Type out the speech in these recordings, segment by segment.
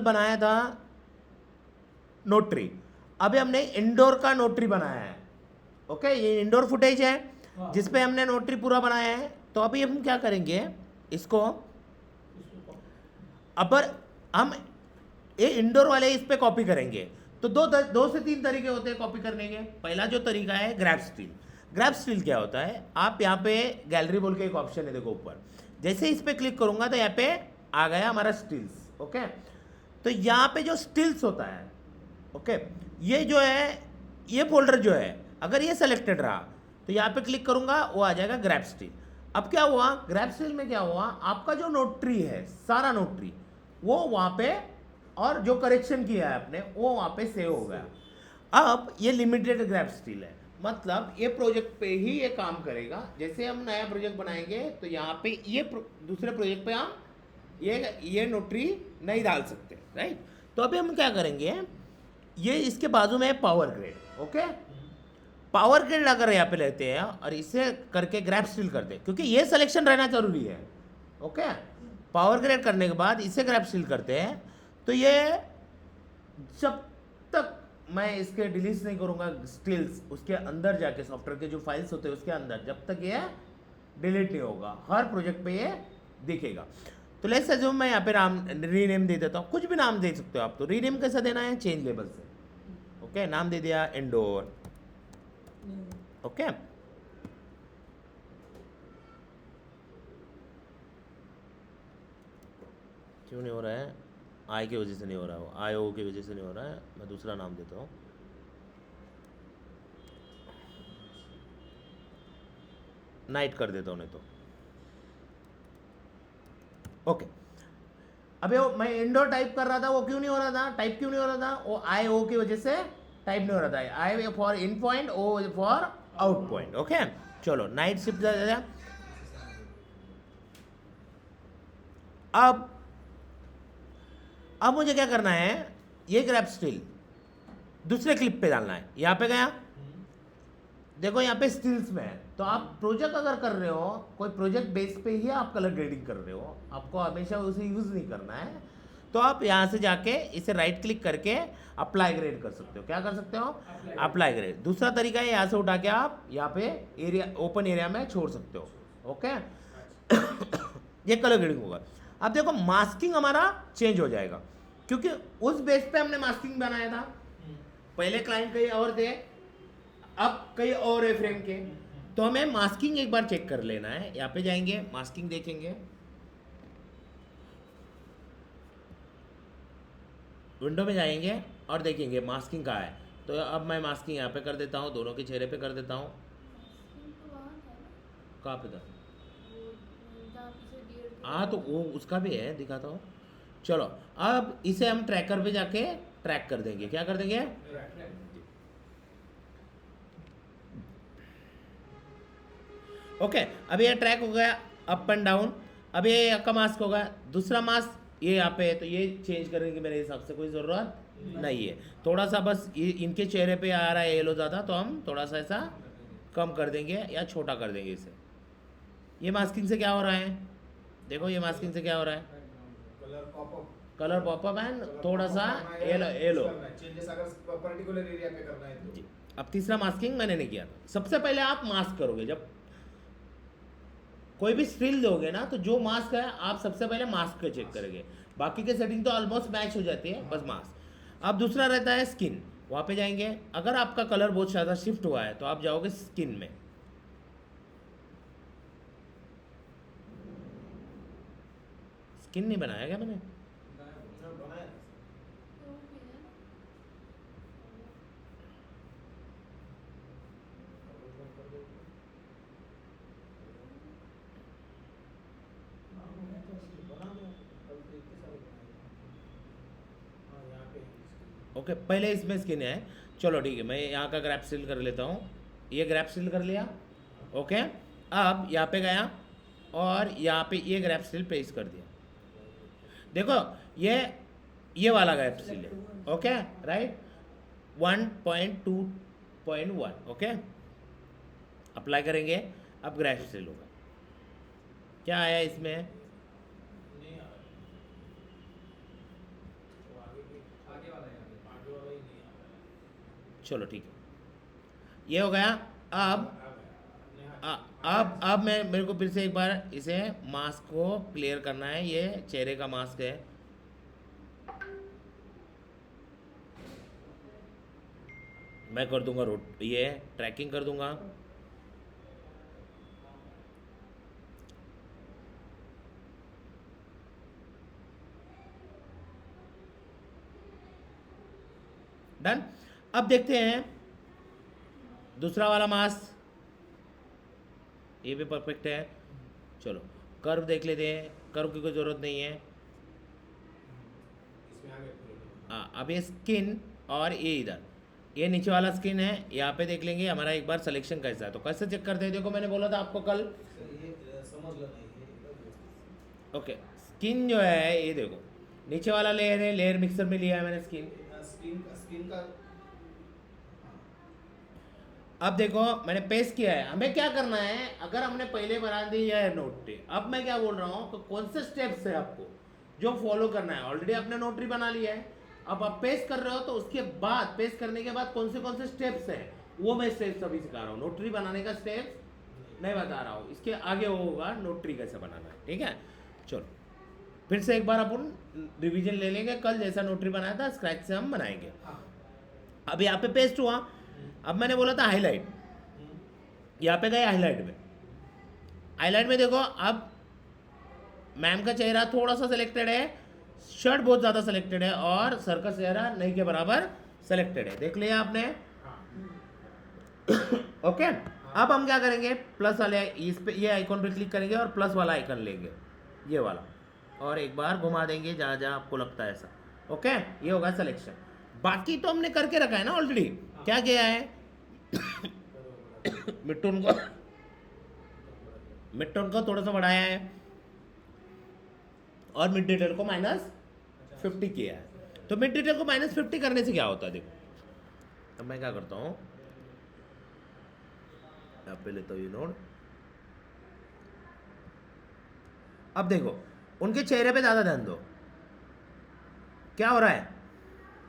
बनाया था नोटरी, अभी हमने इंडोर का नोटरी बनाया है। ओके, ये इंडोर फुटेज है जिसपे हमने नोटरी पूरा बनाया है। तो अभी हम क्या करेंगे, इसको अपर हम ये इंडोर वाले इस पे कॉपी करेंगे। तो दो से तीन तरीके होते हैं कॉपी करने के। पहला जो तरीका है ग्रैब स्टील। ग्रैब स्टील क्या होता है, आप यहाँ पे गैलरी बोल के एक ऑप्शन है देखो ऊपर, जैसे इस पे क्लिक करूंगा तो यहाँ पे आ गया हमारा स्टील्स। ओके, तो यहाँ पे जो स्टील्स होता है, ओके, ये जो है, ये फोल्डर जो है, अगर ये सेलेक्टेड रहा तो यहाँ पे क्लिक करूंगा, वो आ जाएगा ग्रैब स्टील। अब क्या हुआ, ग्रैब स्टील में क्या हुआ, आपका जो नोटरी है, सारा नोटरी वो वहाँ पे, और जो करेक्शन किया है आपने वो वहाँ पे सेव हो गया। अब ये लिमिटेड ग्रैब स्टील है, मतलब ये प्रोजेक्ट पे ही ये काम करेगा। जैसे हम नया प्रोजेक्ट बनाएंगे तो यहाँ पे ये दूसरे प्रोजेक्ट पे हम ये नोटरी नहीं डाल सकते, राइट। तो अभी हम क्या करेंगे, ये इसके बाजू में है power grade. Okay, power grade अगर यहाँ पे लेते हैं और इसे करके ग्रैब स्टील करते हैं, क्योंकि ये सिलेक्शन रहना जरूरी है। ओके, पावर ग्रेड करने के बाद इसे ग्रैब स्टील करते हैं, तो ये जब तक मैं इसके डिलीट नहीं करूंगा स्टील्स, उसके अंदर जाके सॉफ्टवेयर के जो फाइल्स होते हैं उसके अंदर, जब तक ये डिलीट नहीं होगा हर प्रोजेक्ट पे ये दिखेगा। तो लेट्स अज्यूम मैं यहाँ पे नाम रीनेम दे देता हूँ, कुछ भी नाम दे सकते हो आप। तो रीनेम कैसे देना है, चेंज लेबल से। ओके, नाम दे दिया इंडोर। ओके, क्यों नहीं हो रहा है, आई की वजह से नहीं हो रहा है, आई ओ की वजह से नहीं हो रहा है। मैं दूसरा नाम देता हूँ, नाइट कर देता हूँ नहीं तो। ओके, अबे वो मैं इंडोर टाइप कर रहा था, वो क्यों नहीं हो रहा था, टाइप क्यों नहीं हो रहा था, वो आई ओ की वजह से टाइप नहीं हो रहा था। I for in point, O for out point. Okay, चलो नाइट शिफ्ट अब मुझे क्या करना है, ये ग्रैब स्टील दूसरे क्लिप पे डालना है। यहाँ पे गया, देखो यहाँ पे स्टील्स में है। तो आप प्रोजेक्ट अगर कर रहे हो, कोई प्रोजेक्ट बेस पे ही आप कलर ग्रेडिंग कर रहे हो, आपको हमेशा उसे यूज नहीं करना है। तो आप यहाँ से जाके इसे राइट क्लिक करके अप्लाई ग्रेड कर सकते हो। क्या कर सकते हो, अप्लाई ग्रेड। दूसरा तरीका है, यहाँ से उठा के आप यहाँ पे एरिया, ओपन एरिया में छोड़ सकते हो। ओके, ये कलर ग्रेडिंग होगा। अब देखो मास्किंग हमारा चेंज हो जाएगा, क्योंकि उस बेस पे हमने मास्किंग बनाया था। पहले क्लाइंट कहीं और थे, अब कहीं और है फ्रेम के। तो हमें मास्किंग एक बार चेक कर लेना है। यहाँ पे जाएंगे, मास्किंग देखेंगे, विंडो में जाएंगे और देखेंगे मास्किंग कहाँ है। तो अब मैं मास्किंग यहाँ पे कर देता हूँ, दोनों के चेहरे पे कर देता हूँ। कहाँ पे था, हाँ तो वो उसका भी है, दिखाता हूँ। चलो अब इसे हम ट्रैकर पे जाके ट्रैक कर देंगे। क्या कर देंगे, ओके। अब ये ट्रैक हो गया अप एंड डाउन। अब ये आपका मास्क होगा, दूसरा मास्क ये यहाँ पे है, तो ये चेंज करने की मेरे हिसाब से कोई ज़रूरत नहीं है। थोड़ा सा बस ये इनके चेहरे पे आ रहा है येलो ज़्यादा, तो हम थोड़ा सा ऐसा कम कर देंगे या छोटा कर देंगे इसे। ये मास्किंग से क्या हो रहा है, देखो ये मास्किंग से क्या हो रहा है, कलर पॉपअप एंड थोड़ा सा येलो येलो। पर्टिकुलर एरिया पे करना है तो। अब तीसरा मास्किंग मैंने नहीं किया था। सबसे पहले आप मास्क करोगे, जब कोई भी स्टिल दोगे ना, तो जो मास्क है आप सबसे पहले मास्क पे चेक करेंगे। बाकी के सेटिंग तो ऑलमोस्ट मैच हो जाती है, बस मास्क। अब दूसरा रहता है स्किन, वहाँ पे जाएंगे। अगर आपका कलर बहुत ज़्यादा शिफ्ट हुआ है तो आप जाओगे स्किन में। स्किन नहीं बनाया क्या मैंने, ओके पहले इसमें स्किन है। चलो ठीक है, मैं यहाँ का ग्रैप सील कर लेता हूँ। ये ग्रैप सील कर लिया। ओके, अब यहाँ पे गया और यहाँ पे ये ग्रैप सील पेस्ट कर दिया। देखो ये वाला ग्रैप सील है। Okay right, 1.2.1। ओके, अप्लाई करेंगे, अब ग्रैप सील होगा। क्या आया इसमें, चलो ठीक है, ये हो गया। अब अब मैं मेरे को फिर से एक बार इसे मास्क को क्लियर करना है। ये चेहरे का मास्क है, मैं कर दूंगा ये ट्रैकिंग कर दूंगा। डन। अब देखते हैं दूसरा वाला मास्क, ये भी परफेक्ट है। चलो कर्व देख लेते हैं, कर्व की कोई ज़रूरत नहीं है। इसमें आ गए पूरे लोग। हाँ, अब ये स्किन और ये इधर, ये नीचे वाला स्किन है, यहाँ पे देख लेंगे हमारा एक बार सिलेक्शन कैसा है। तो कैसे चेक करते हैं, देखो मैंने बोला था आपको कल, सर ये समझ लो नहीं ये ओके स्किन जो है ये देखो नीचे वाला लेयर है, लेयर मिक्सर में लिया है मैंने स्किन। स्क्रीन का अब देखो मैंने पेस्ट किया है। हमें क्या करना है, अगर हमने पहले बना दी है नोटरी, अब मैं क्या बोल रहा हूँ कि कौन से स्टेप्स है आपको जो फॉलो करना है। ऑलरेडी आपने नोटरी बना लिया है, अब आप पेस्ट कर रहे हो, तो उसके बाद पेस्ट करने के बाद कौन से स्टेप्स है वो मैं स्टेप्स अभी सिखा रहा हूँ। नोटरी बनाने का स्टेप्स नहीं बता रहा हूँ, इसके आगे वो होगा नोटरी कैसे बनाना है, ठीक है। चलो फिर से एक बार अपन रिवीजन ले लेंगे, कल जैसा नोटरी बनाया था स्क्रैच से हम बनाएंगे। अब यहाँ पे पेस्ट हुआ, अब मैंने बोला था हाईलाइट, यहाँ पे गए हाईलाइट में। हाईलाइट में देखो अब मैम का चेहरा थोड़ा सा सिलेक्टेड है, शर्ट बहुत ज़्यादा सिलेक्टेड है, और सर का चेहरा नहीं के बराबर सिलेक्टेड है, देख लिया आपने। ओके अब हम क्या करेंगे, प्लस वाले इस पे ये आइकॉन पे क्लिक करेंगे और प्लस वाला आइकन लेंगे, ये वाला, और एक बार घुमा देंगे जहाँ जहाँ आपको लगता है ऐसा। ओके ये होगा सिलेक्शन। बाकी तो हमने करके रखा है ना ऑलरेडी। क्या किया है मिड टोन को थोड़ा सा बढ़ाया है और मिड डिटेल को -50 किया है। तो मिड डिटेल को -50 करने से क्या होता है, देखो अब मैं क्या करता हूँ, यहाँ पे लेता हूँ ये नोड। अब देखो उनके चेहरे पे ज़्यादा ध्यान दो, क्या हो रहा है,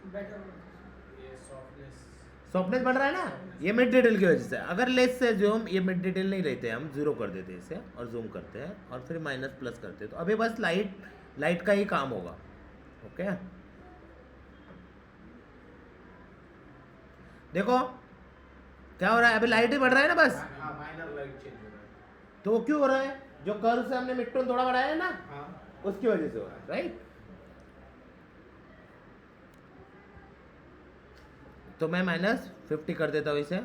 ये सॉफ्टनेस बढ़ रहा है ना, ये मिड डिटेल की वजह से। अगर लेस से जूम, ये मिड डिटेल नहीं रहते, हम जीरो कर देते हैं इसे और जूम करते हैं और फिर माइनस प्लस करते हैं, तो अभी बस लाइट का ही काम होगा। ओके देखो क्या हो रहा है, अभी लाइट ही बढ़ रहा है ना बस, माइनर लाइट चेंज हो रहा है। तो वो क्यों हो रहा है, जो कर्व से हमने मिड टोन थोड़ा बढ़ाया है ना, हाँ उसकी वजह से हो रहा है, राइट। तो मैं -50 कर देता हूँ इसे,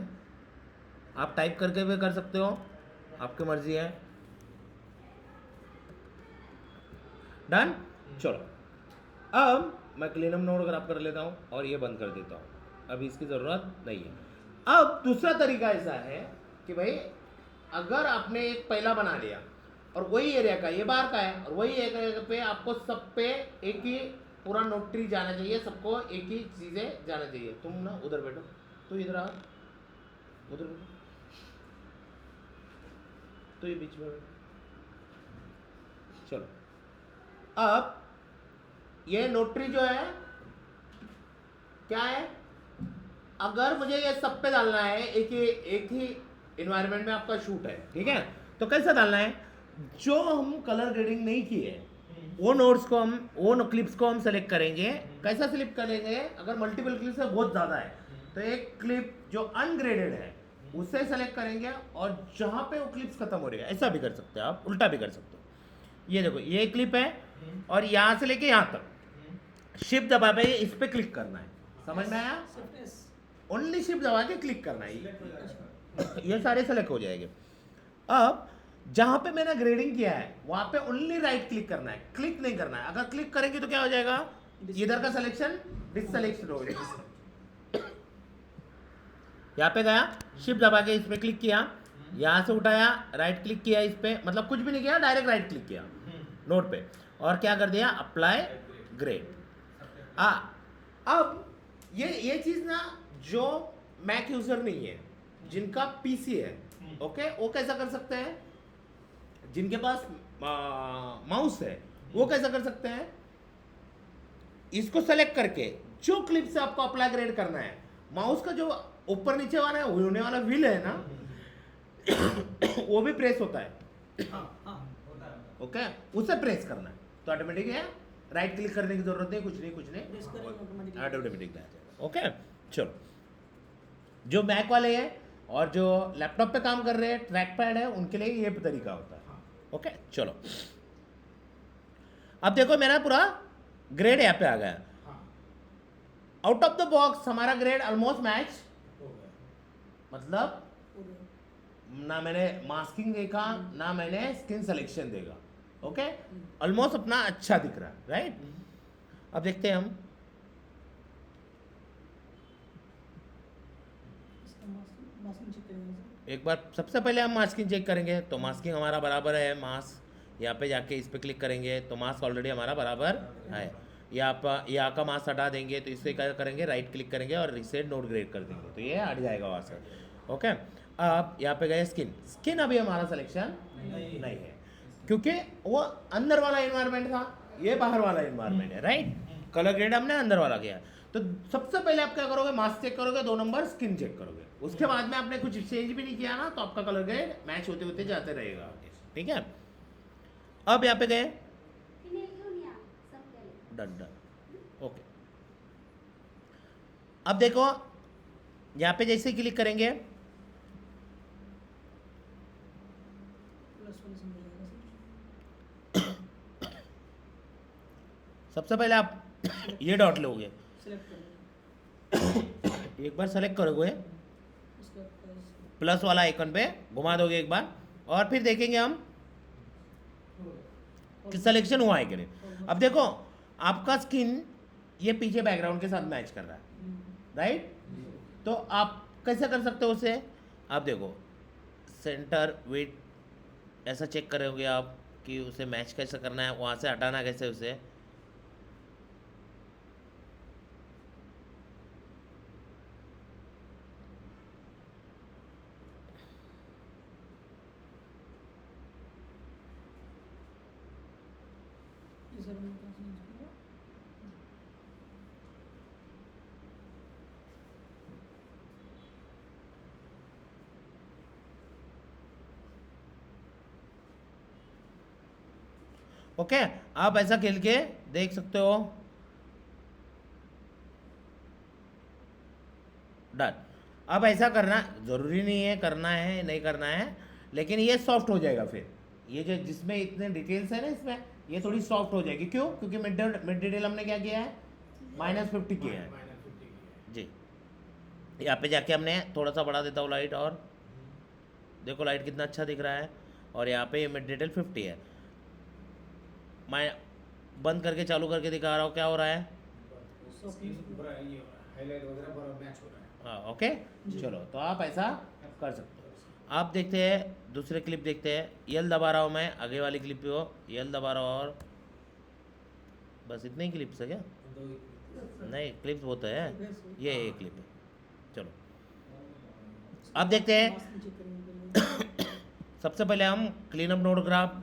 आप टाइप करके भी कर सकते हो, आपकी मर्जी है। डन। चलो अब मैं क्लीनअप नोड ग्राफ कर लेता हूँ और ये बंद कर देता हूँ, अभी इसकी ज़रूरत नहीं है। अब दूसरा तरीका ऐसा है कि भाई अगर आपने एक पहला बना लिया और वही एरिया का, ये बाहर का है, और वही एरिया पे आपको सब पे एक ही पूरा नोटरी जाना चाहिए, सबको एक ही चीज़ें जाना चाहिए। तुम ना उधर बैठो, तो इधर आओ, उधर बैठो, तो ये बीच में बैठो। चलो अब ये नोटरी जो है क्या है, अगर मुझे ये सब पे डालना है, एक ही इन्वायरमेंट में आपका शूट है, ठीक है, तो कैसे डालना है, जो हम कलर ग्रेडिंग नहीं किए वो नोड्स को हम, वो क्लिप्स को हम सेलेक्ट करेंगे। कैसा सेलेक्ट करेंगे, अगर मल्टीपल क्लिप्स है बहुत ज़्यादा है तो एक क्लिप जो अनग्रेडेड है उसे सेलेक्ट करेंगे, और जहाँ पे वो क्लिप्स खत्म हो रही है, ऐसा भी कर सकते हो आप, उल्टा भी कर सकते हो। ये देखो ये क्लिप है और यहाँ से लेके यहाँ तक शिफ्ट दबा पे इस पे क्लिक करना है, समझ में आया, ओनली शिफ्ट दबा के क्लिक करना है, ये सारे सेलेक्ट हो जाएंगे। अब जहां पे मैंने ग्रेडिंग किया है वहां पे ओनली राइट क्लिक करना है, क्लिक नहीं करना है। अगर क्लिक करेंगे तो क्या हो जाएगा, इधर का सिलेक्शन डिससेलेक्ट हो जाएगा। यहाँ पे गया, शिफ्ट दबा के इस पे क्लिक किया, यहाँ से उठाया, राइट क्लिक किया इस पे, मतलब कुछ भी नहीं किया, डायरेक्ट राइट क्लिक किया नोट पे और क्या कर दिया, अप्लाई ग्रेड। अब ये चीज ना जो मैक यूजर नहीं है, जिनका पीसी है, ओके, वो कैसा कर सकते हैं, जिनके पास माउस है वो कैसा कर सकते हैं, इसको सेलेक्ट करके जो क्लिप से आपको अप्लाई ग्रेड करना है माउस का जो ऊपर नीचे वाला है होने वाला व्हील है ना वो भी प्रेस होता है, हाँ हाँ होता है ओके, उसे प्रेस करना है तो ऑटोमेटिक है, राइट क्लिक करने की जरूरत नहीं, कुछ नहीं प्रेस करेंगे automatically। ऑटोमेटिक आ जाएगा। ओके चलो, जो मैक वाले हैं और जो लैपटॉप पे काम कर रहे हैं ट्रैक पैड है उनके लिए ये तरीका होता है। हाँ ओके चलो, अब देखो मेरा पूरा ग्रेड यहाँ पे आ गया, हाँ आउट ऑफ द बॉक्स हमारा ग्रेड ऑलमोस्ट मैच, हो गया मतलब ना मैंने मास्किंग देखा ना मैंने स्किन सिलेक्शन देखा, ओके, ऑलमोस्ट अपना अच्छा दिख रहा है, राइट। अब देखते हैं हम, मास्किंग चेक करेंगे सर। एक बार सबसे पहले हम मास्किंग चेक करेंगे तो मास्किंग हमारा बराबर है, मास्क यहाँ पे जाके इस पे क्लिक करेंगे तो मास्क ऑलरेडी हमारा बराबर है, यहाँ का मास्क हटा देंगे तो इससे क्या करेंगे, राइट क्लिक करेंगे और रिसेट नोट ग्रेड कर देंगे तो ये हट जाएगा वहाँ से। ओके, अब यहाँ पे गए स्किन, स्किन अभी हमारा सिलेक्शन नहीं है क्योंकि वो अंदर वाला इन्वायरमेंट था, ये बाहर वाला इन्वायरमेंट है, राइट। कलर ग्रेड हमने अंदर वाला किया, तो सबसे पहले आप क्या करोगे, मास्क चेक करोगे, 2 नंबर स्किन चेक करोगे, उसके बाद में आपने कुछ चेंज भी नहीं किया ना तो आपका कलर ग्रेड मैच होते होते जाते रहेगा, ठीक है। अब यहाँ पे गए, डन डन, ओके। अब देखो यहाँ पे जैसे क्लिक करेंगे प्लस वाले सिंबल आएगा सर। सबसे पहले आप ये डॉट लोगे, सिलेक्ट करेंगे एक बार सेलेक्ट करोगे, उसका प्लस प्लस वाला आइकन पे घुमा दोगे एक बार और फिर देखेंगे हम हो गया। कि सिलेक्शन हुआ है कि नहीं। अब देखो आपका स्किन ये पीछे बैकग्राउंड के साथ मैच कर रहा है, राइट। तो आप कैसे कर सकते हो उसे, आप देखो सेंटर वेट ऐसा चेक करोगे आप कि उसे मैच कैसे करना है, वहाँ से हटाना कैसे उसे, ये सर मैंने कहाँ चेंज किया? ओके। आप ऐसा खेल के देख सकते हो, डन। अब ऐसा करना ज़रूरी नहीं है, करना है नहीं करना है, लेकिन ये सॉफ्ट हो जाएगा फिर, ये जो जिसमें इतने डिटेल्स है ना इसमें ये थोड़ी सॉफ्ट हो जाएगी, क्यों, क्योंकि मिड डिटेल हमने क्या किया है, -50 किया है -50 की है। जी। यहाँ पे जाके हमने थोड़ा सा बढ़ा देता हूँ लाइट, और देखो लाइट कितना अच्छा दिख रहा है, और यहाँ पे मिड डिटेल 50 है, मैं बंद करके चालू करके दिखा रहा हूँ क्या हो रहा है, Softening पूरा ये हो रहा है, हाईलाइट वगैरह पूरा मैच हो रहा है। हाँ ओके। चलो तो आप ऐसा कर सकते हो। आप देखते हैं दूसरे क्लिप देखते हैं, यल दबा रहा हूँ मैं, आगे वाली क्लिप पे हो, यल दबा रहा हूँ, और बस इतने ही क्लिप्स है क्या, तो दो नहीं क्लिप्स बहुत है, ये एक क्लिप है। चलो है। अब देखते हैं, मास्किंग चेक करेंगे पहले। सबसे पहले हम clean up node graph,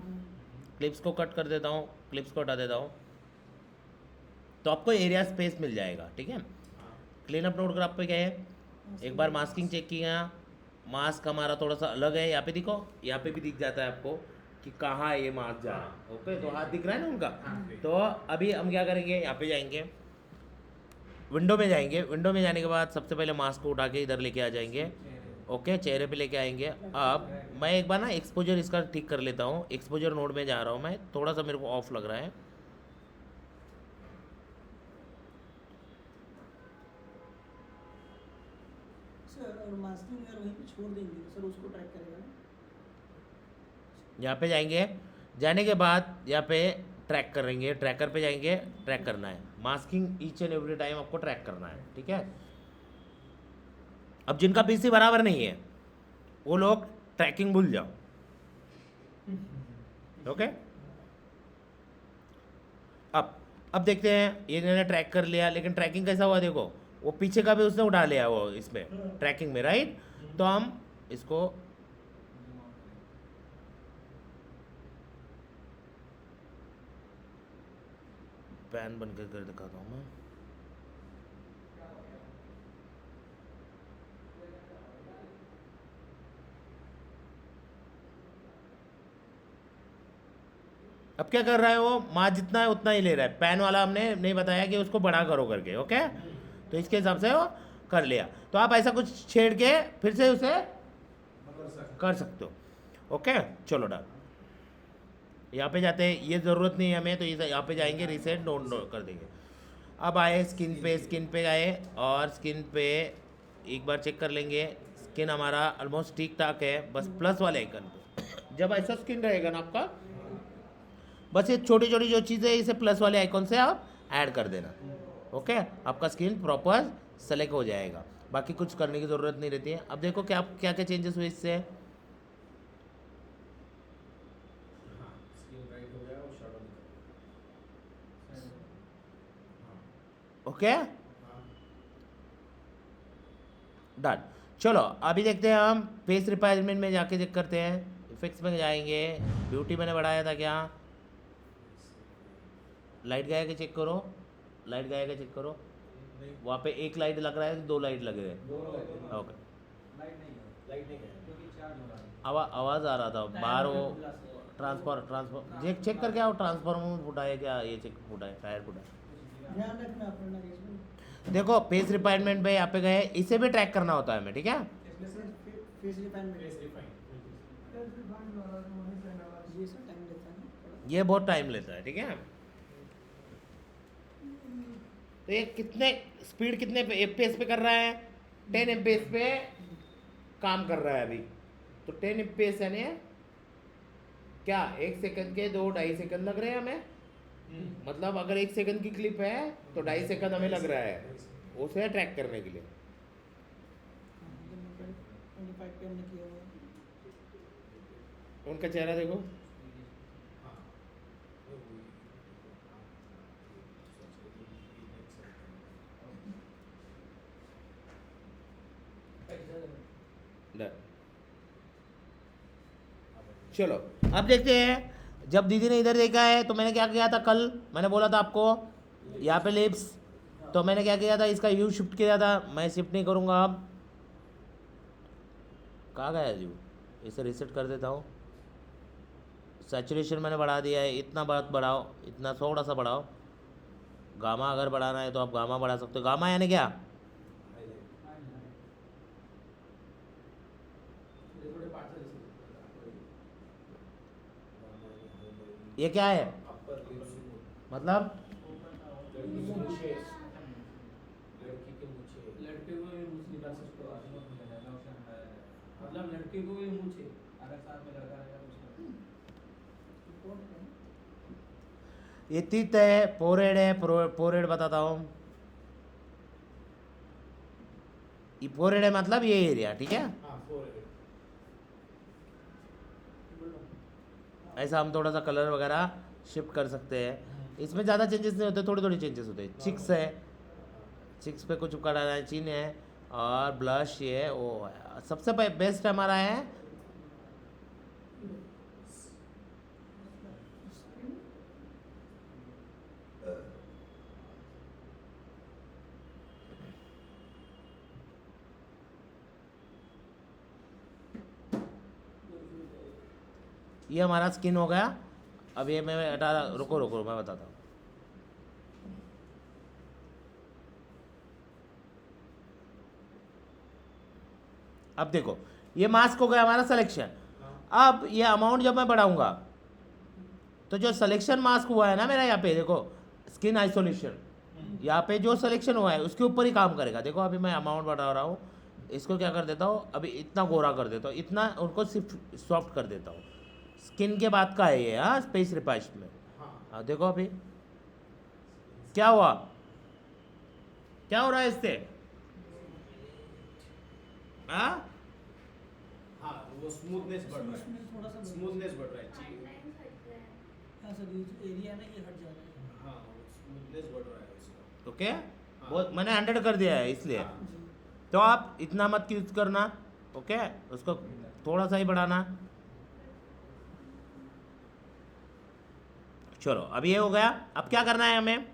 clips को कट कर देता हूँ, क्लिप्स को हटा देता हूँ, तो आपको एरिया स्पेस मिल जाएगा, ठीक है। क्लीन अप नोड ग्राफ पे गए, एक बार मास्किंग चेक किया, मास्क हमारा थोड़ा सा अलग है, यहाँ पे देखो, यहाँ पे भी दिख जाता है आपको कि कहाँ ये मास्क जा रहा है, ओके, तो हाथ दिख रहा है ना उनका। तो अभी हम क्या करेंगे, यहाँ पे जाएंगे, विंडो में जाएंगे, विंडो में जाने के बाद सबसे पहले मास्क को उठा के इधर लेके आ जाएंगे, ओके, चेहरे पे लेके आएंगे। अब मैं एक बार ना एक्सपोजर इसका ठीक कर लेता हूँ, एक्सपोजर नोड में जा रहा हूँ मैं, थोड़ा सा मेरे को ऑफ लग रहा है, सर और मास्किंग अगर वहीं पे छोड़ देंगे तो सर उसको ट्रैक करेगा ना? यहाँ पे जाएंगे, जाने के बाद यहाँ पे ट्रैक करेंगे, ट्रैकर पे जाएंगे, ट्रैक करना है, masking each and every time आपको ट्रैक करना है, ठीक है। अब जिनका पीसी बराबर नहीं है वो लोग ट्रैकिंग भूल जाओ, ओके। अब देखते हैं, ये इन्होंने ट्रैक कर लिया, लेकिन ट्रैकिंग कैसा हुआ देखो, वो पीछे का भी उसने उठा लिया वो इसमें ट्रैकिंग में, राइट। तो हम इसको पैन बन कर दिखाता हूँ मैं, अब क्या कर रहा है वो, मास जितना है उतना ही ले रहा है, पेन वाला हमने नहीं बताया कि उसको बड़ा करो करके, ओके। तो इसके हिसाब से वो कर लिया। तो आप ऐसा कुछ छेड़ के फिर से उसे कर सकते हो, ओके। चलो डन, यहाँ पे जाते हैं, ये ज़रूरत नहीं है हमें, तो ये यहाँ पे जाएंगे, रीसेट नोट कर देंगे। अब आए स्किन पे आए, और स्किन पे एक बार चेक कर लेंगे, स्किन हमारा ऑलमोस्ट ठीक ठाक है, बस प्लस वाले आइकन पे जब ऐसा स्किन रहेगा ना आपका, बस ये छोटी छोटी जो चीज़ें इसे प्लस वाले आइकन से आप ऐड कर देना, ओके। आपका स्किन प्रॉपर सेलेक्ट हो जाएगा, बाकी कुछ करने की ज़रूरत नहीं रहती है। अब देखो क्या क्या क्या चेंजेस हुए इससे, हाँ स्किन राइट हो गया और शैडो निकल ओके हाँ डन। चलो अभी देखते हैं हम फेस रिफाइनमेंट में जाके चेक करते हैं, इफेक्ट्स में जाएंगे, ब्यूटी मैंने बढ़ाया था क्या, लाइट गया कि चेक करो, लाइट गया कि चेक करो, नहीं वहाँ पे एक लाइट लग रहा है कि दो लाइट लग रहे हैं, दोनों लाइट ओके। लाइट नहीं गया क्योंकि चार्ज हो रहा है आवाज़ आ रहा था बाहर, वो ट्रांसफर चेक करके आओ, ट्रांसफार्मर फूटा है क्या, ये चेक फूटा है, टायर फूटा है। ध्यान रखना अपना नरेश भाई। देखो फेस रिफाइनमेंट पे यहाँ पे गए, इसे भी ट्रैक करना होता है हमें, ठीक है। फेस रिफाइनमेंट फेस रिफाइन ये सब टाइम लेता है ना थोड़ा। ये बहुत टाइम लेता है, ठीक है। तो ये कितने स्पीड कितने एफपीएस पे कर रहा है, 10 एफपीएस पे काम कर रहा है अभी। तो 10 एफपीएस यानी क्या, 1 सेकंड के 2-2.5 सेकंड लग रहे हैं हमें, मतलब अगर 1 सेकंड की क्लिप है तो 2.5 सेकंड हमें लग रहा है उसे ट्रैक करने के लिए। 25 पे हमने किया हुआ है। उनका चेहरा देखो, हाँ डन। चलो अब देखते हैं, जब दीदी ने इधर देखा है तो मैंने क्या किया था कल, मैंने बोला था आपको यहाँ पे लिप्स, तो मैंने क्या किया था, इसका व्यू शिफ्ट किया था, मैं शिफ्ट नहीं करूँगा अब। कहाँ गया व्यू, इसे रिसेट कर देता हूँ। सैचुरेशन मैंने बढ़ा दिया है, इतना बात बढ़ाओ, इतना थोड़ा सा बढ़ाओ। गामा अगर बढ़ाना है तो आप गामा बढ़ा सकते हो, गामा यानी क्या, थोड़े पार्ट से ये क्या है, अपर लिप्स मतलब लड़की के मूछे लड़की के मूछे लड़के को भी मूछ निकाल सकते हो, मतलब लड़के को भी मूछ है, अगर साथ में लड़का रहेगा तो उसका ये तीत है, फोरहेड है, फोरहेड बताता हूँ, ये फोरहेड है मतलब ये एरिया, ठीक है। हाँ फोरहेड ऐसा हम थोड़ा सा कलर वगैरह शिफ्ट कर सकते हैं, इसमें ज़्यादा चेंजेस नहीं होते, थोड़ी थोड़ी चेंजेस होते हैं। चिक्स है, चिक्स पे कुछ कराना है, चिन है, और ब्लश ये है, वो है। सबसे बेस्ट हमारा है ये हमारा स्किन हो गया। अब ये मैं हटा, रुको रुको मैं बताता हूँ। अब देखो ये मास्क हो गया हमारा सिलेक्शन। अब ये अमाउंट जब मैं बढ़ाऊंगा तो जो सिलेक्शन मास्क हुआ है ना मेरा, यहाँ पे देखो स्किन आइसोलेशन, यहाँ पे जो सिलेक्शन हुआ है उसके ऊपर ही काम करेगा। देखो अभी मैं अमाउंट बढ़ा रहा हूँ, इसको क्या कर देता हूँ, अभी इतना गोरा कर देता हूँ, इतना उनको सिर्फ सॉफ्ट कर देता हूँ। स्किन के बाद का है ये, हाँ स्पेस रिपाइश में। हाँ देखो अभी क्या हुआ, क्या हो रहा है इससे, हाँ हाँ वो स्मूथनेस बढ़ रहा है, थोड़ा सा स्मूथनेस बढ़ रहा है हाँ सर, ये जो एरिया है ना ये हट जा रहा है। हाँ स्मूथनेस बढ़ रहा है उसका। ओके वो मैंने 100 कर दिया है इसलिए। जी तो आप इतना मत यूज करना, ओके, उसको थोड़ा सा ही बढ़ाना। चलो अब ये हो गया। अब क्या करना है हमें,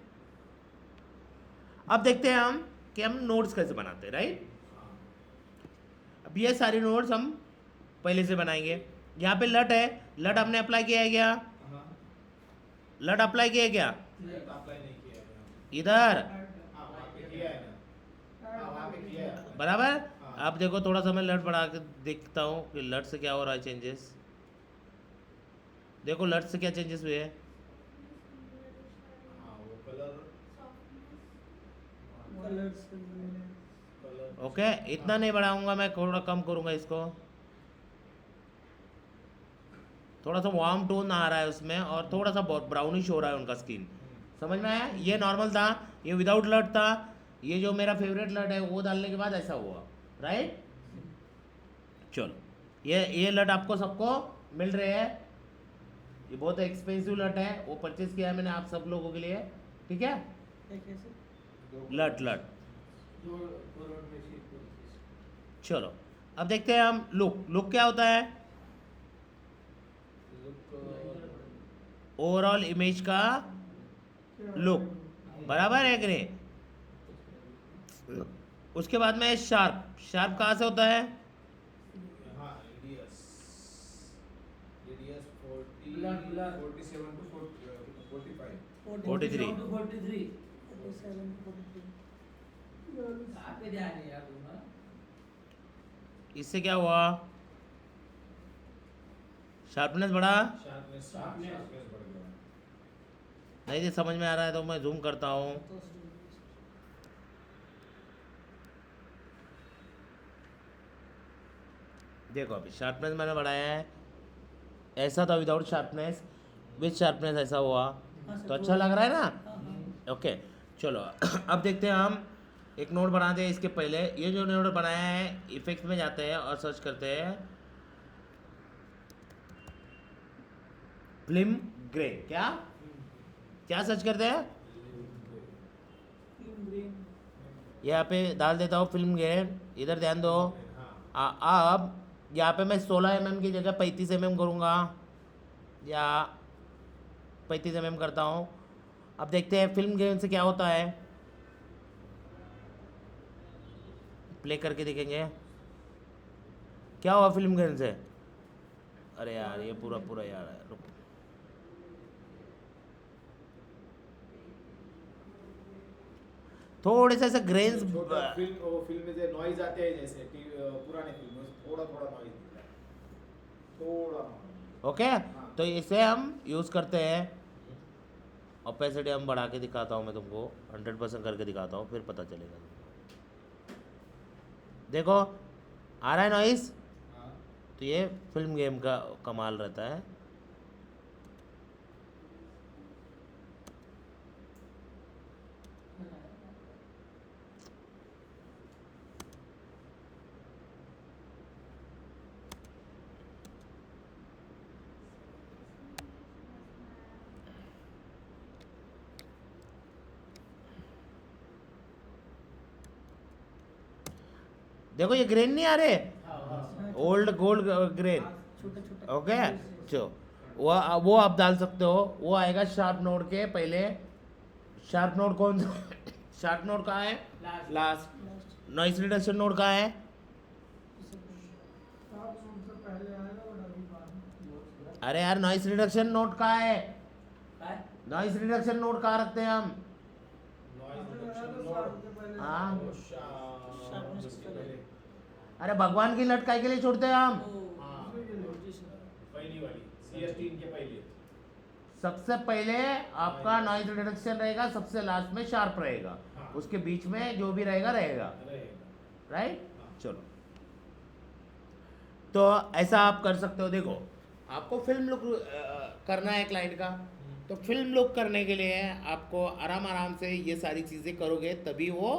अब देखते हैं हम कि हम नोट्स कैसे बनाते हैं, राइट। अब ये सारे नोट्स हम पहले से बनाएंगे। यहाँ पे लट है, लट हमने अप्लाई किया है क्या, हाँ लट अप्लाई किया क्या? अप्लाई नहीं किया है यहाँ पे। इधर हाँ वहाँ पे किया है ना। हाँ वहाँ पे किया है आपने। बराबर। हाँ। अब देखो थोड़ा सा मैं लट बढ़ा के देखता हूँ कि लट से क्या हो रहा है चेंजेस। देखो लट से क्या चेंजेस हुए हैं। हाँ वो कलर कलर्स कलर ओके, इतना नहीं बढ़ाऊंगा मैं, थोड़ा कम करूंगा इसको। थोड़ा सा वार्म टोन आ रहा है उसमें और थोड़ा सा बहुत ब्राउनिश हो रहा है उनका स्किन। समझ में आया? ये नॉर्मल था, ये विदाउट लट था, ये जो मेरा फेवरेट लट है वो डालने के बाद ऐसा हुआ। राइट, चलो ये लट आपको सबको मिल रहे हैं। ये बहुत एक्सपेंसिव लट है, वो परचेज किया है मैंने आप सब लोगों के लिए। ठीक है, कैसे? लट लट। दो करोड़ में से 25। चलो अब देखते हैं हम लुक। लुक क्या होता है? लुक ओवरऑल इमेज का लुक, बराबर है कि नहीं? उसके बाद में शार्प। शार्प कहाँ से होता है? हाँ रेडियस 40 Blur. 47 to 45 43 to 43। 47, 43. आप पे ध्यान नहीं यार तुम ना। इससे क्या हुआ? शार्पनेस बढ़ा? Sharpness Sharpness. शार्पनेस बढ़ गया। नहीं जी, समझ में आ रहा है तो मैं जूम करता हूँ। तो देखो अभी शार्पनेस मैंने बढ़ाया है, ऐसा था विदाउट शार्पनेस, विथ शार्पनेस ऐसा हुआ। तो अच्छा लग रहा है ना? हाँ हाँ ओके चलो अब देखते हैं हम एक नोट बनाते हैं। इसके पहले ये जो नोट बनाया है, इफेक्ट्स में जाते हैं और सर्च करते हैं फिल्म ग्रे। क्या क्या सर्च करते हैं? फिल्म ग्रीन यहाँ पे डाल देता हूँ फिल्म ग्रे। इधर ध्यान दो। हाँ अब यहाँ पे मैं 16 mm की जगह 35 mm करूँगा, या 35 mm करता हूँ। अब देखते हैं फिल्म गेम से क्या होता है। प्ले करके देखेंगे क्या हुआ फिल्म गेम से। अरे यार ये पूरा पूरा यार है, रुक। थोड़े से ऐसे ग्रेन्स। छोटा फिल्म वो फिल्म में जो नॉइज आते हैं जैसे पुराने फिल्म में थोड़ा थोड़ा नॉइज दिखता है थोड़ा noise। ओके, तो इसे हम यूज़ करते हैं। ऑपेसिटी हम बढ़ा के दिखाता हूँ मैं तुमको, 100% करके दिखाता हूँ, फिर पता चलेगा तुमको। देखो आ रहा है नॉइस। हाँ तो ये फिल्म गेम का कमाल रहता है। देखो ये ग्रेन नहीं आ रहे, ओल्ड गोल्ड ग्रेन। छोटा छोटा ओके चलो, वो आप डाल सकते हो। वो आएगा शार्प नोड के पहले। शार्प नोड कौन सा? शार्प नोड कहाँ है? Last. Last. Last noise reduction node कहाँ है? अरे यार नॉइस रिडक्शन नोड कहाँ है? काय? नॉइस रिडक्शन नोड कहाँ रखते हैं हम? नॉइज रिडक्शन नोड हाँ, Sharpness उसके color। पहले अरे भगवान की लट काय के लिए छोड़ते हैं हम? हाँ पहली वाली CS3 के पहले सबसे पहले आपका नॉइज रिडक्शन रहेगा, सबसे लास्ट में शार्प रहेगा, हाँ। उसके बीच में जो भी रहेगा रहेगा। रहेगा। राइट, हाँ। चलो तो ऐसा आप कर सकते हो। देखो आपको फिल्म लुक करना है क्लाइंट का, तो फिल्म लुक करने के लिए आपको आराम आराम से ये सारी चीज़ें करोगे तभी वो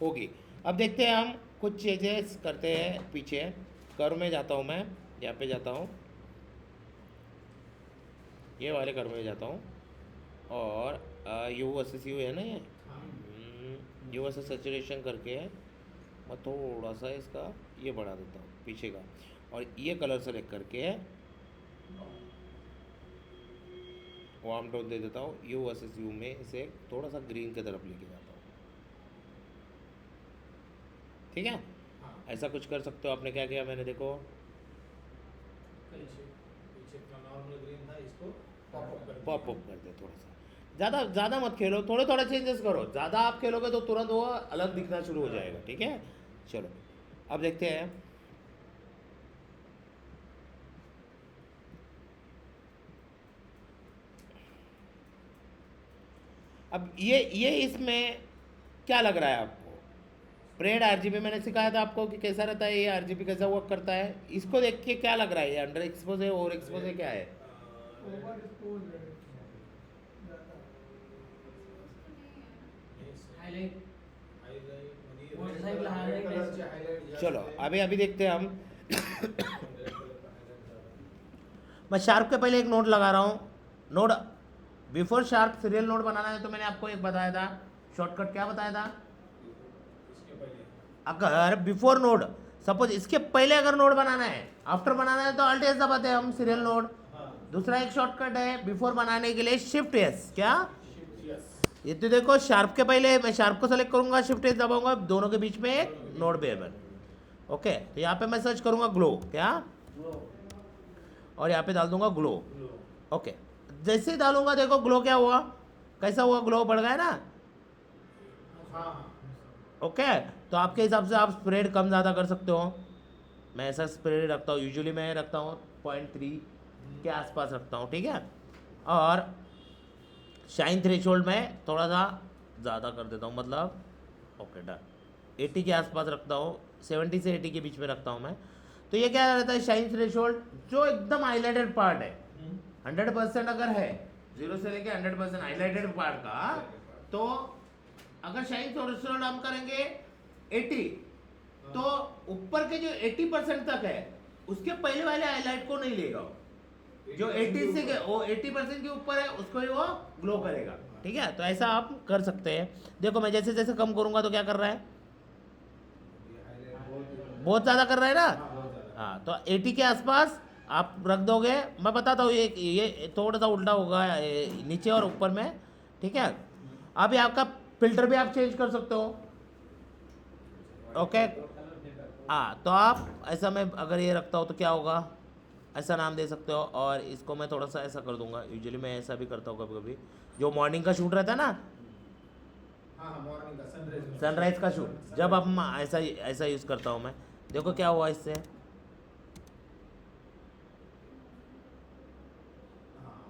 होगी। अब देखते हैं हम कुछ चीज़ें करते हैं पीछे। कर्व में जाता हूँ मैं, यहाँ पे जाता हूँ, ये वाले कर्व में जाता हूँ और यू वर्सेस यू है ना ये, यू वर्सेस सैचुरेशन करके मैं थोड़ा सा इसका ये बढ़ा देता हूँ पीछे का, और ये कलर सेलेक्ट करके वार्म टोन दे देता हूँ। यू वर्सेस यू में इसे थोड़ा सा ग्रीन की तरफ लेके जाता हूँ। ठीक है, हाँ ऐसा कुछ कर सकते हो। आपने क्या किया मैंने देखो, पीछे पीछे का नॉर्मल ग्रीन था इसको पॉप अप कर दे थोड़ा सा। ज़्यादा ज़्यादा मत खेलो, थोड़े थोड़े चेंजेस करो। ज़्यादा आप खेलोगे तो तुरंत वो अलग दिखना शुरू हो जाएगा। ठीक है, चलो अब देखते हैं। अब ये इसमें क्या लग रहा है आपको? स्प्रेड आरजीबी मैंने सिखाया था आपको कि कैसा रहता है, ये आरजीबी कैसा वर्क करता है। इसको देख के क्या लग रहा है, ये अंडर एक्सपोज है, ओवर एक्सपोज है, क्या है? ओवर एक्सपोज है ज़्यादा। हाईलाइट चलो अभी देखते हैं हम। मैं शार्प के पहले एक नोट लगा रहा हूँ। Note before sharp serial note बनाना है तो मैंने आपको एक बताया था शॉर्टकट, क्या बताया था? अगर बिफोर नोड, सपोज इसके पहले अगर नोड बनाना है, आफ्टर बनाना है तो अल्ट एस दबाते हैं हम, सीरियल नोड। दूसरा एक शॉर्टकट है बिफोर बनाने के लिए, शिफ्ट एस। क्या ये तो देखो, शार्प के पहले मैं शार्प को सेलेक्ट करूंगा, शिफ्ट एस दबाऊंगा, दोनों के बीच में एक नोड बेबल। ओके, तो यहाँ पे मैं सर्च करूंगा ग्लो, क्या, और यहाँ पे डाल दूंगा ग्लो। ओके, जैसे ही डालूंगा देखो ग्लो क्या हुआ, कैसा हुआ, ग्लो बढ़ गया ना। ओके, तो आपके हिसाब से आप स्प्रेड कम ज़्यादा कर सकते हो। मैं ऐसा स्प्रेड रखता हूँ, यूजुअली मैं रखता हूँ 0.3 के आसपास रखता हूँ। ठीक है, और शाइन थ्रेशोल्ड में थोड़ा सा ज़्यादा कर देता हूँ, मतलब ओके डन 80 के आसपास रखता हूँ, 70 से 80 के बीच में रखता हूँ मैं। तो ये क्या रहता है, शाइन थ्रेशोल्ड जो एकदम हाईलाइटेड पार्ट है, 100% अगर है, 0 से लेके 100% हाईलाइटेड पार्ट का, तो अगर शाइन थ्रेशोल्ड हम करेंगे 80, तो ऊपर के जो 80% तक है उसके पहले वाले हाईलाइट को नहीं लेगा। जो 80 से वो 80% के ऊपर है उसको ही वो ग्लो करेगा। ठीक है, तो ऐसा आप कर सकते हैं। देखो मैं जैसे जैसे कम करूंगा तो क्या कर रहा है, बहुत ज़्यादा कर रहा है ना। हाँ, तो 80 के आसपास आप रख दोगे। मैं बताता हूँ, ये थोड़ा सा उल्टा होगा नीचे और ऊपर में। ठीक है, अभी आपका फिल्टर भी आप चेंज कर सकते हो। ओके, हाँ, तो आप ऐसा, मैं अगर ये रखता हूँ तो क्या होगा, ऐसा नाम दे सकते हो। और इसको मैं थोड़ा सा ऐसा कर दूंगा, यूजुअली मैं ऐसा भी करता हूँ कभी कभी, जो मॉर्निंग का शूट रहता है ना, सनराइज का शूट, जब आप ऐसा ऐसा यूज़ करता हूँ मैं। देखो क्या हुआ इससे,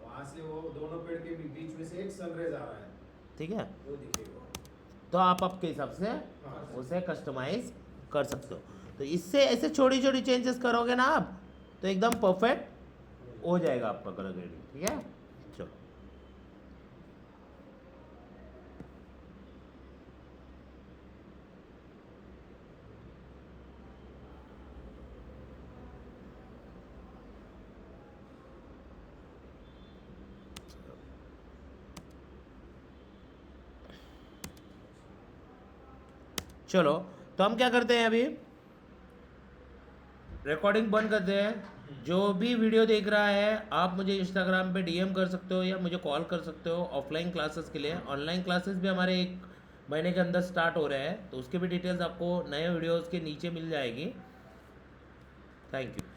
वहां से वो दोनों पेड़ के बीच में से एक सनराइज आ रहा है, ठीक है। वो दिखेगा। तो आप आपके हिसाब से उसे कस्टमाइज कर सकते हो। तो इससे ऐसे छोटी छोटी चेंजेस करोगे ना आप, तो एकदम परफेक्ट हो जाएगा आपका कलर ग्रेडिंग। ठीक है, चलो चलो, तो हम क्या करते हैं, अभी रिकॉर्डिंग बंद करते हैं। जो भी वीडियो देख रहा है, आप मुझे इंस्टाग्राम पे डीएम कर सकते हो या मुझे कॉल कर सकते हो ऑफलाइन क्लासेस के लिए। ऑनलाइन क्लासेस भी हमारे 1 महीने के अंदर स्टार्ट हो रहे हैं, तो उसके भी डिटेल्स आपको नए वीडियोस के नीचे मिल जाएगी। Thank you.